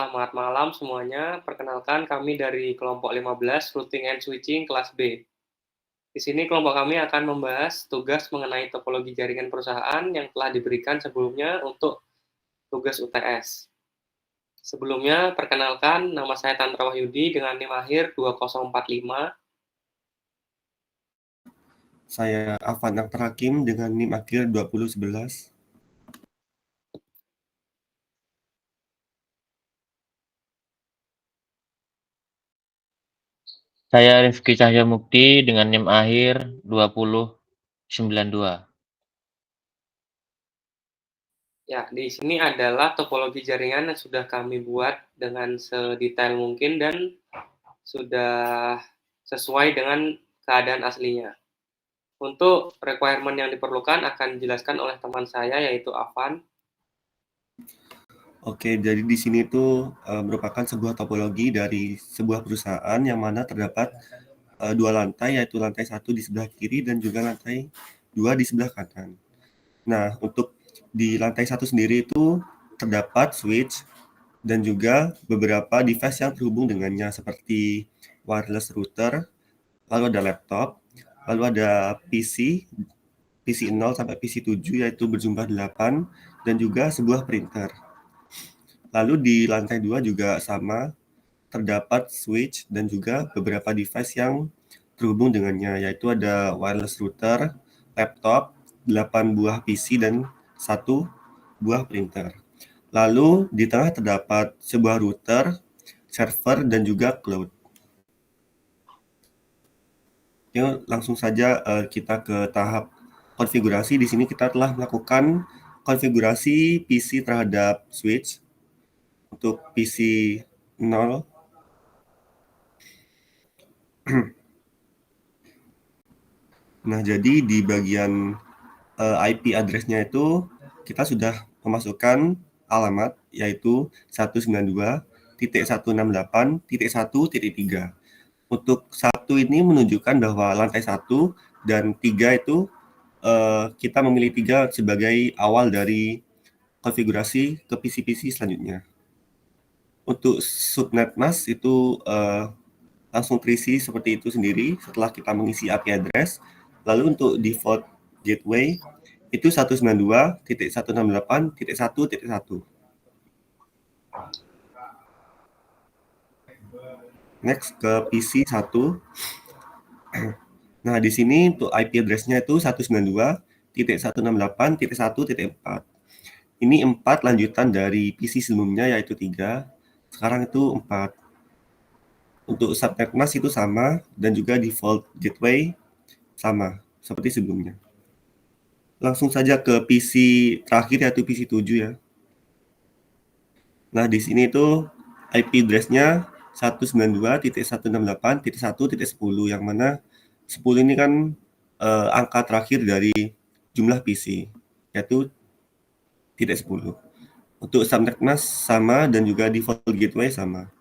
Selamat malam semuanya. Perkenalkan kami dari kelompok 15 Routing and Switching kelas B. Di sini kelompok kami akan membahas tugas mengenai topologi jaringan perusahaan yang telah diberikan sebelumnya untuk tugas UTS. Sebelumnya, perkenalkan nama saya Tantra Wahyudi dengan NIM akhir 2045. Saya Afan Akhtar Hakim dengan NIM akhir 2011. Saya Rifki Cahya Mukti dengan NIM akhir 2092. Ya, di sini adalah topologi jaringan yang sudah kami buat dengan sedetail mungkin dan sudah sesuai dengan keadaan aslinya. Untuk requirement yang diperlukan akan dijelaskan oleh teman saya yaitu Afan. Oke, jadi di sini itu merupakan sebuah topologi dari sebuah perusahaan yang mana terdapat dua lantai, yaitu lantai 1 di sebelah kiri dan juga lantai 2 di sebelah kanan. Nah, untuk di lantai 1 sendiri itu terdapat switch dan juga beberapa device yang terhubung dengannya seperti wireless router, lalu ada laptop, lalu ada PC 0 sampai PC 7 yaitu berjumlah 8 dan juga sebuah printer. Lalu di lantai 2 juga sama, terdapat switch dan juga beberapa device yang terhubung dengannya, yaitu ada wireless router, laptop, 8 buah PC, dan 1 buah printer. Lalu di tengah terdapat sebuah router, server, dan juga cloud. Yuk, langsung saja kita ke tahap konfigurasi. Di sini kita telah melakukan konfigurasi PC terhadap switch. Untuk PC 0, nah jadi di bagian IP address-nya itu kita sudah memasukkan alamat yaitu 192.168.1.3. Untuk 1 ini menunjukkan bahwa lantai 1 dan 3 itu kita memilih 3 sebagai awal dari konfigurasi ke PC-PC selanjutnya. Untuk subnet mask itu langsung terisi seperti itu sendiri setelah kita mengisi IP address. Lalu untuk default gateway itu 192.168.1.1. Next ke PC 1. Nah, di sini untuk IP address-nya itu 192.168.1.4. Ini 4 lanjutan dari PC sebelumnya yaitu 3. Sekarang itu 4. Untuk subnet mask itu sama dan juga default gateway sama seperti sebelumnya. Langsung saja ke PC terakhir yaitu PC 7 ya. Nah, di sini itu IP address-nya 192.168.1.10 yang mana 10 ini kan angka terakhir dari jumlah PC yaitu titik 10. Untuk subnet mask sama dan juga default gateway sama.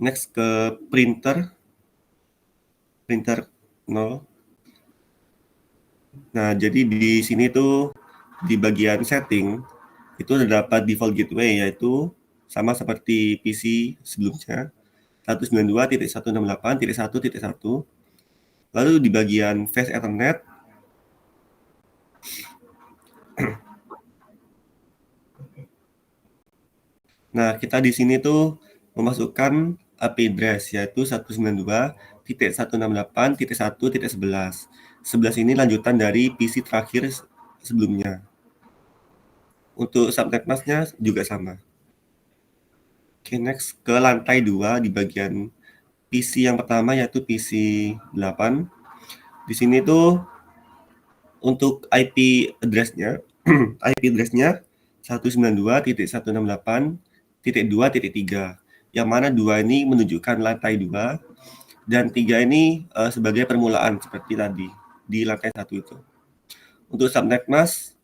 Next ke printer 0. Nah, jadi di sini tuh di bagian setting itu terdapat default gateway yaitu sama seperti PC sebelumnya 192.168.1.1. Lalu di bagian Fast Ethernet nah, kita di sini tuh memasukkan IP address yaitu 192.168.1.11. 11 ini lanjutan dari PC terakhir sebelumnya. Untuk subnet mask-nya juga sama. Oke, next ke lantai 2 di bagian PC yang pertama yaitu PC 8. Di sini tuh untuk IP address-nya IP address-nya 192.168.2.3 yang mana 2 ini menunjukkan lantai 2 dan 3 ini sebagai permulaan seperti tadi di lantai 1 itu. Untuk subnet mask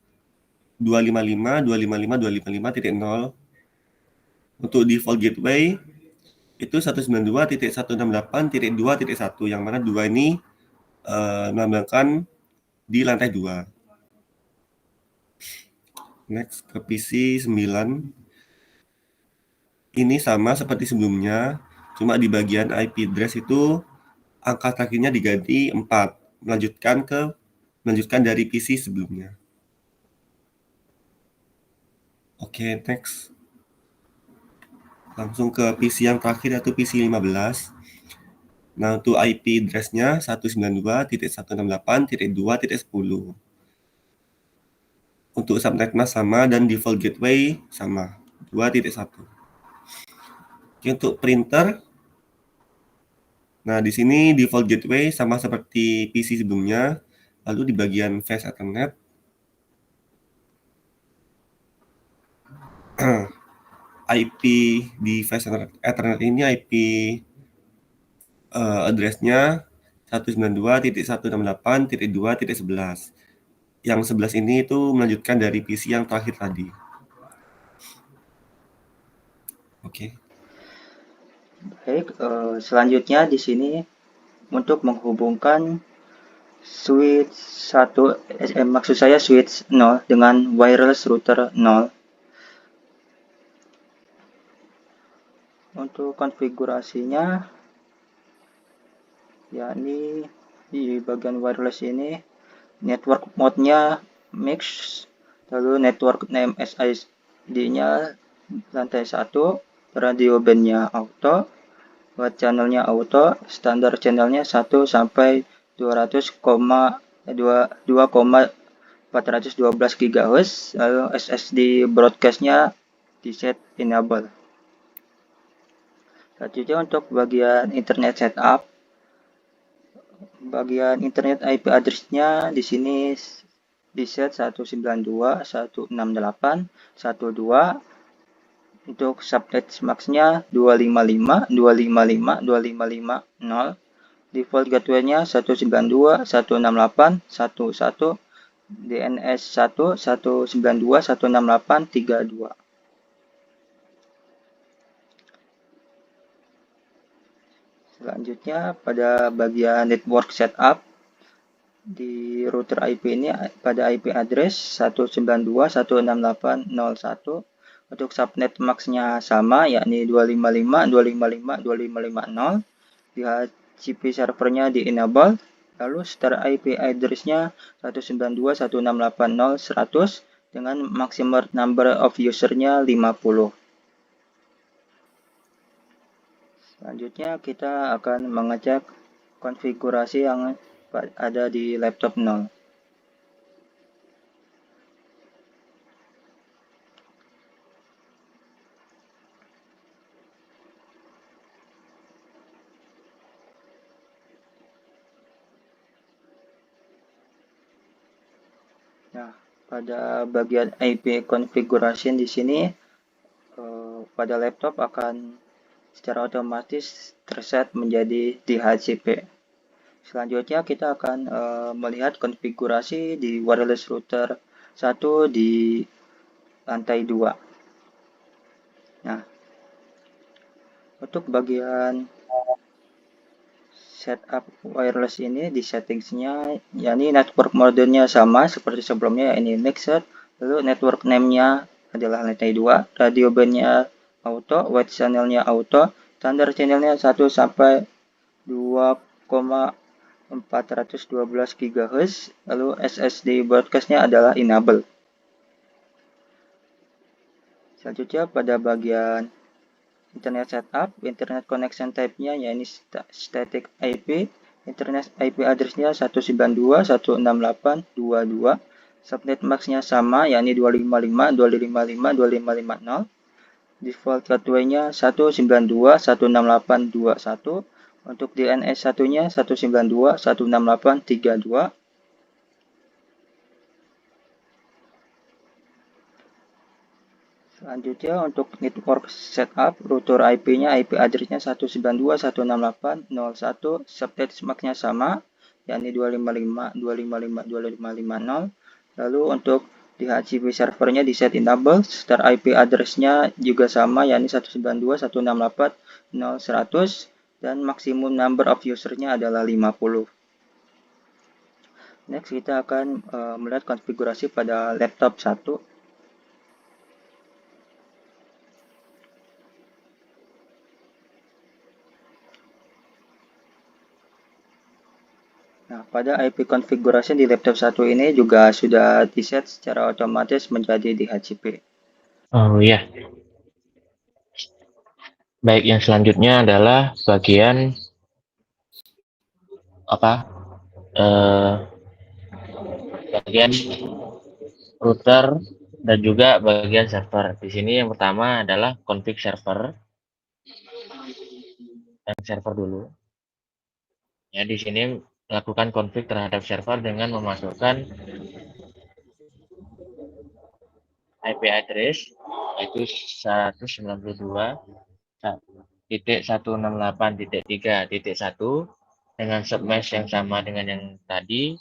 255.255.255.0. Untuk default gateway itu 192.168.2.1 yang mana 2 ini melambangkan di lantai 2. Next ke PC 9. Ini sama seperti sebelumnya, cuma di bagian IP address itu angka terakhirnya diganti 4, melanjutkan dari PC sebelumnya. Oke, next. Langsung ke PC yang terakhir yaitu PC 15. Nah, untuk IP address-nya 192.168.2.10. Untuk subnet mask sama dan default gateway sama, 2.1. Oke, untuk printer, nah di sini default gateway sama seperti PC sebelumnya. Lalu di bagian flash Ethernet, IP di flash Ethernet ini IP address-nya 192.168.2.11. Yang 11 ini itu melanjutkan dari PC yang terakhir tadi. Oke. Baik, selanjutnya di sini untuk menghubungkan switch 1, maksud saya switch 0 dengan wireless router 0. Untuk konfigurasinya, yakni di bagian wireless ini, network mode-nya mix, lalu network name SID-nya lantai 1, radio band-nya auto, buat channelnya auto, standar channelnya 1 sampai 2,412 GHz, lalu SSD broadcast-nya di set enable. Selanjutnya untuk bagian internet setup, bagian internet IP address-nya di sini di set 192.168.1.2. Untuk subnet max-nya 255.255.255.0. Default gateway-nya 192.168.1.1. DNS 1.192.168.3.2. Selanjutnya pada bagian network setup, di router IP ini pada IP address 192.168.0.1. Untuk subnet max-nya sama, yakni 255.255.255.0. DHCP servernya di enable. Lalu star IP address-nya 192.168.0.100 dengan maximum number of user-nya 50. Selanjutnya kita akan mengecek konfigurasi yang ada di laptop 0. Nah, pada bagian IP configuration di sini pada laptop akan secara otomatis terset menjadi DHCP. Selanjutnya kita akan melihat konfigurasi di wireless router 1 di lantai 2. Nah, untuk bagian setup wireless ini di settingsnya, yakni network mode-nya sama seperti sebelumnya, ini mixed, lalu network name-nya adalah lantai 2, radio band-nya auto, wide channel-nya auto, standar channel-nya 1 sampai 2,412 GHz, lalu SSD broadcast-nya adalah enable. Selanjutnya pada bagian internet setup, internet connection type-nya yakni static IP, internet IP address-nya 192.168.2.2, subnet max-nya sama yakni 255.255.255.0, default gateway-nya 192.168.2.1, untuk DNS 1-nya 192.168.3.2. Selanjutnya untuk network setup, router IP-nya IP address-nya 192.168.0.1, subnet max-nya sama, yakni 255.255.255.0. Lalu untuk DHCP servernya di set enable, star IP address-nya juga sama, yakni 192.168.0.100, dan maksimum number of user-nya adalah 50. Next kita akan melihat konfigurasi pada laptop 1. Nah, pada IP configuration di laptop satu ini juga sudah di-set secara otomatis menjadi DHCP. Oh iya. Baik, yang selanjutnya adalah bagian apa? Bagian router dan juga bagian server. Di sini yang pertama adalah config server. Yang server dulu. Ya, di sini lakukan config terhadap server dengan memasukkan IP address yaitu 192.168.3.1 dengan submesh yang sama dengan yang tadi,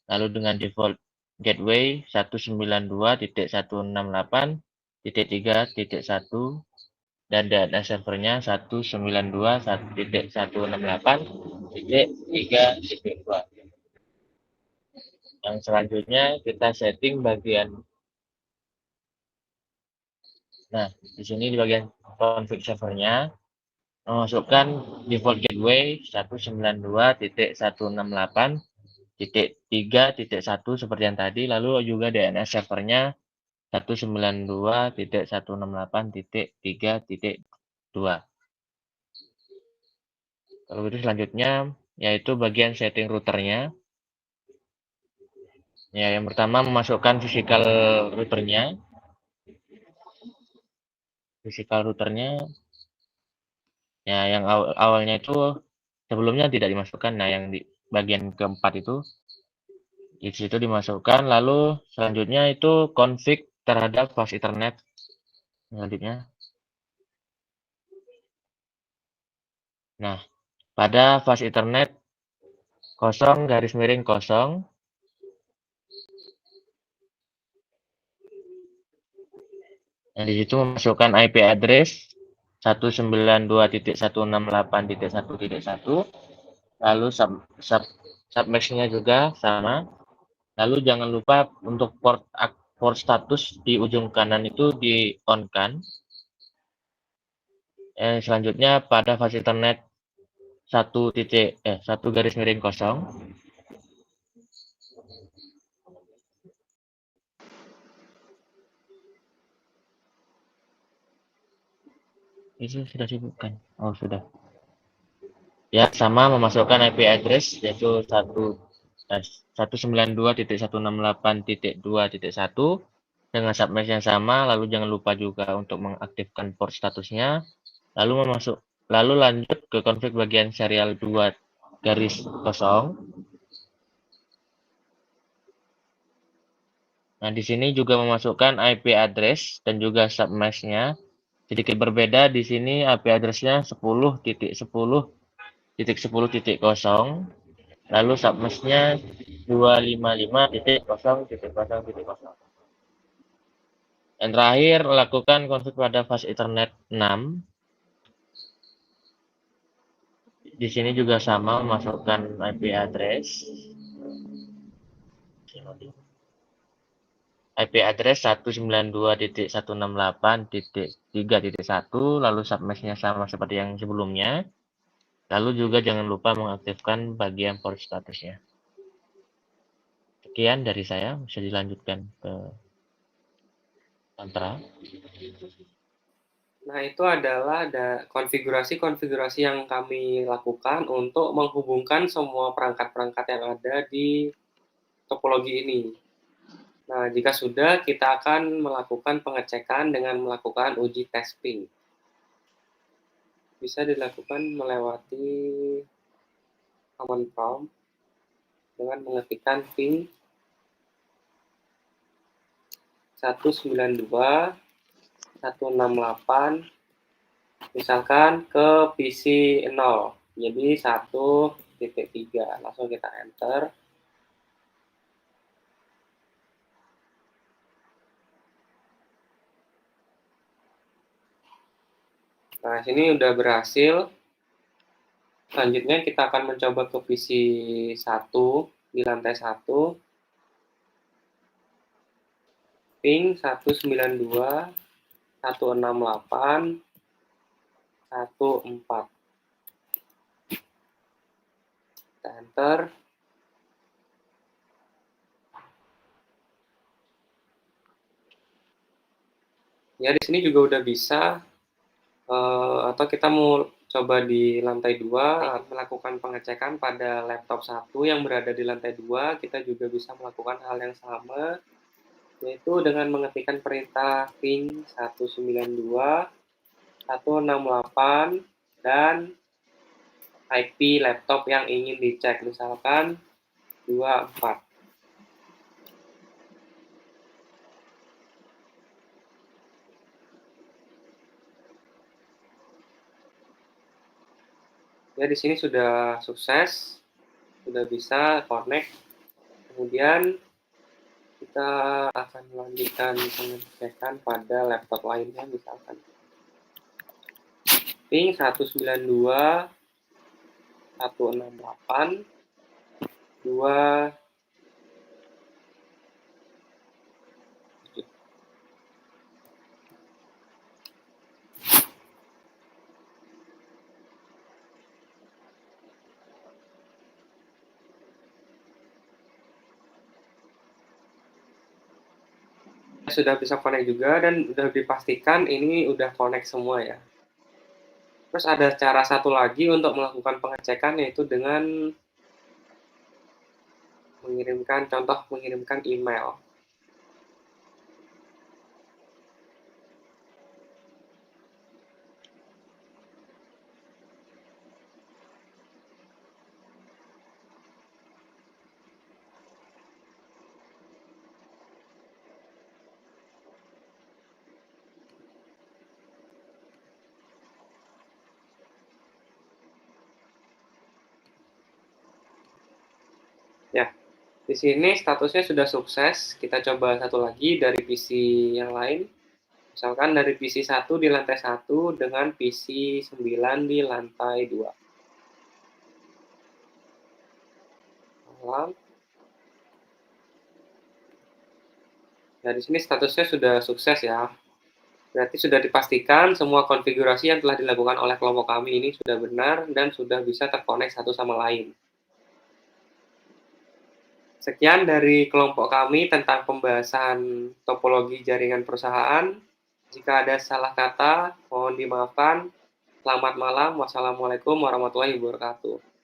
lalu dengan default gateway 192.168.3.1 dan DNS servernya 192.168.3.2. Yang selanjutnya kita setting bagian. Nah, di sini di bagian config servernya memasukkan default gateway 192.168.3.1 seperti yang tadi, lalu juga DNS servernya 192.168.3.2. Kalau itu selanjutnya yaitu bagian setting routernya. Ya, yang pertama memasukkan physical routernya. Ya, yang awalnya itu sebelumnya tidak dimasukkan. Nah, yang di bagian keempat itu di situ dimasukkan. Lalu selanjutnya itu config terhadap fast Ethernet. Selanjutnya. Nah, pada fast Ethernet 0/0 yang di situ memasukkan IP address 192.168.1.1, lalu submeshnya juga sama. Lalu jangan lupa untuk port status di ujung kanan itu di on kan. Selanjutnya pada fast Ethernet 1/0 itu sudah disebutkan. Oh, sudah. Ya, sama memasukkan IP address yaitu 192.168.2.1 dengan submesh yang sama, lalu jangan lupa juga untuk mengaktifkan port statusnya, lalu lanjut ke config bagian serial 2/0. Nah, di sini juga memasukkan IP address dan juga submesh-nya. Sedikit berbeda di sini IP address-nya 10.10.10.0, lalu submesh-nya 255.0.0.0. Dan terakhir, lakukan config pada fast Ethernet 6. Di sini juga sama memasukkan IP address. IP address 192.168.3.1, lalu submesh-nya sama seperti yang sebelumnya. Lalu juga jangan lupa mengaktifkan bagian port statusnya. Sekian dari saya, bisa dilanjutkan ke Tantra. Nah, itu adalah ada konfigurasi-konfigurasi yang kami lakukan untuk menghubungkan semua perangkat-perangkat yang ada di topologi ini. Nah, jika sudah, kita akan melakukan pengecekan dengan melakukan uji tes ping. Bisa dilakukan melewati command prompt dengan mengetikkan ping 192.168 misalkan ke PC 0, jadi 1.3. Langsung kita enter. Nah, sini udah berhasil. Selanjutnya kita akan mencoba ke PC 1 di lantai 1. Ping 192.168.1.4. Kita enter. Ya, di sini juga udah bisa, atau kita mau coba di lantai 2 melakukan pengecekan pada laptop 1 yang berada di lantai 2, kita juga bisa melakukan hal yang sama, yaitu dengan mengetikkan perintah ping 192, 168, dan IP laptop yang ingin dicek, misalkan 24. Ya, di sini sudah sukses, sudah bisa connect. Kemudian kita akan melanjutkan pengecekan pada laptop lainnya, misalkan ping 192, 168, 2. Sudah bisa connect juga dan sudah dipastikan ini udah connect semua ya. Terus ada cara satu lagi untuk melakukan pengecekan, yaitu dengan mengirimkan email. Ya, di sini statusnya sudah sukses. Kita coba satu lagi dari PC yang lain. Misalkan dari PC 1 di lantai 1 dengan PC 9 di lantai 2. Ulang. Nah, di sini statusnya sudah sukses ya. Berarti sudah dipastikan semua konfigurasi yang telah dilakukan oleh kelompok kami ini sudah benar dan sudah bisa terkonek satu sama lain. Sekian dari kelompok kami tentang pembahasan topologi jaringan perusahaan. Jika ada salah kata, mohon dimaafkan. Selamat malam. Wassalamualaikum warahmatullahi wabarakatuh.